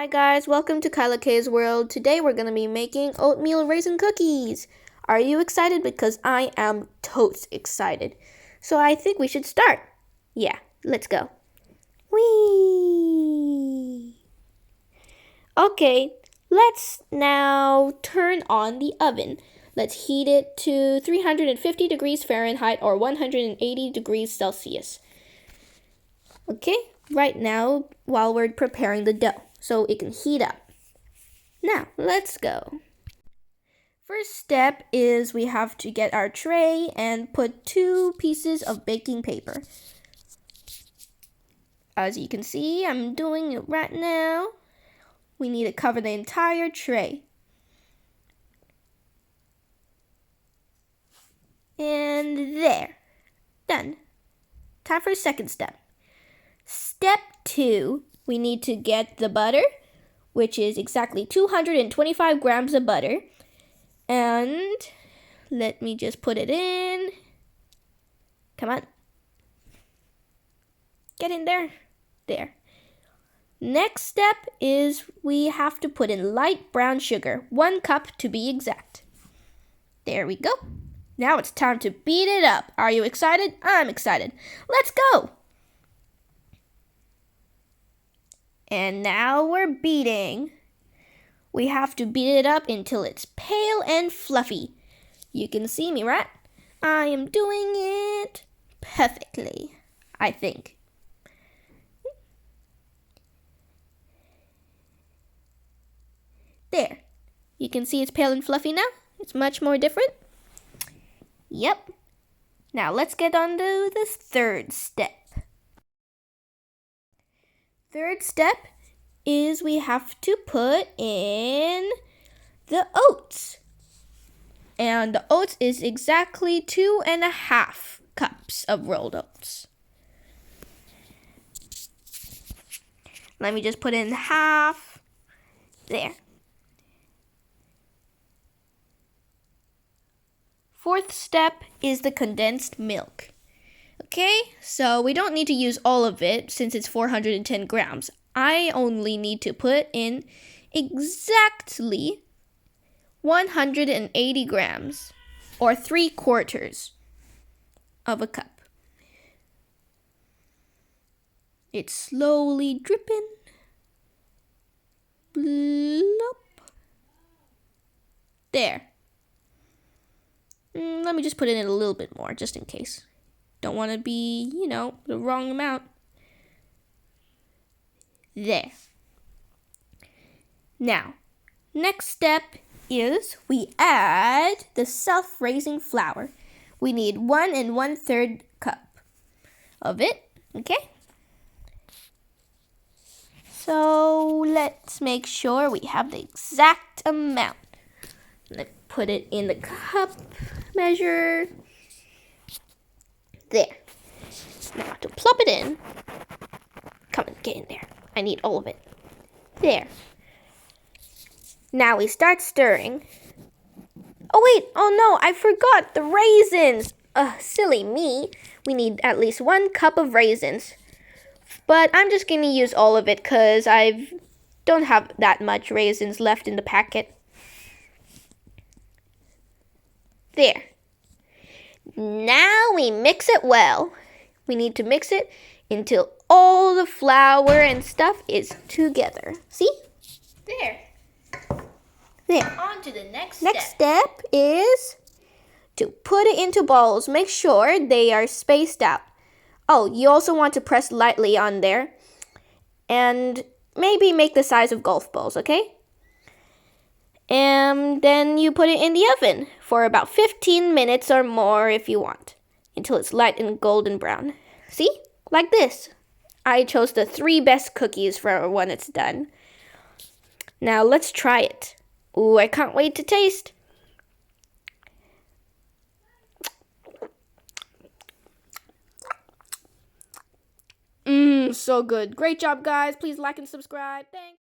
Hi guys, welcome to Kyla K's World. Today we're going to be making oatmeal raisin cookies. Are you excited? Because I am totes excited. So I think we should start. Yeah, let's go. Whee! Okay, let's now turn on the oven. Let's heat it to 350 degrees Fahrenheit or 180 degrees Celsius. Okay, right now while we're preparing the dough so it can heat up. Now, let's go. First step is we have to get our tray and put 2 pieces of baking paper. As you can see, I'm doing it right now. We need to cover the entire tray. And there. Done. Time for a second step. Step 2, we need to get the butter, which is exactly 225 grams of butter. And let me just put it in. Come on. Get in there. There. Next step is we have to put in light brown sugar, 1 cup to be exact. There we go. Now it's time to beat it up. Are you excited? I'm excited. Let's go. And now we're beating. We have to beat it up until it's pale and fluffy. You can see me, right? I am doing it perfectly, I think. There. You can see it's pale and fluffy now. It's much more different. Yep. Now let's get on to the third step. Third step is we have to put in the oats. And the oats is exactly 2.5 cups of rolled oats. Let me just put in half. There. Fourth step is the condensed milk. Okay, so we don't need to use all of it since it's 410 grams. I only need to put in exactly 180 grams or 3/4 of a cup. It's slowly dripping. Blop. There. Let me just put it in a little bit more just in case. Don't want to be, the wrong amount. There. Now, next step is we add the self-raising flour. We need 1 1/3 cup of it, okay? So let's make sure we have the exact amount. Let's put it in the cup measure. There. Now to plop it in. Come on, get in there. I need all of it. There. Now we start stirring. Oh wait, oh no, I forgot the raisins. Silly me. We need at least 1 cup of raisins. But I'm just going to use all of it because I don't have that much raisins left in the packet. There. Now we mix it well. We need to mix it until all the flour and stuff is together. See? There. There. On to the next step. Next step is to put it into bowls. Make sure they are spaced out. Oh, you also want to press lightly on there. And maybe make the size of golf balls, okay? And then you put it in the oven for about 15 minutes or more if you want, until it's light and golden brown. See? Like this. I chose the 3 best cookies for when it's done. Now let's try it. Ooh, I can't wait to taste. So good. Great job, guys. Please like and subscribe. Thanks.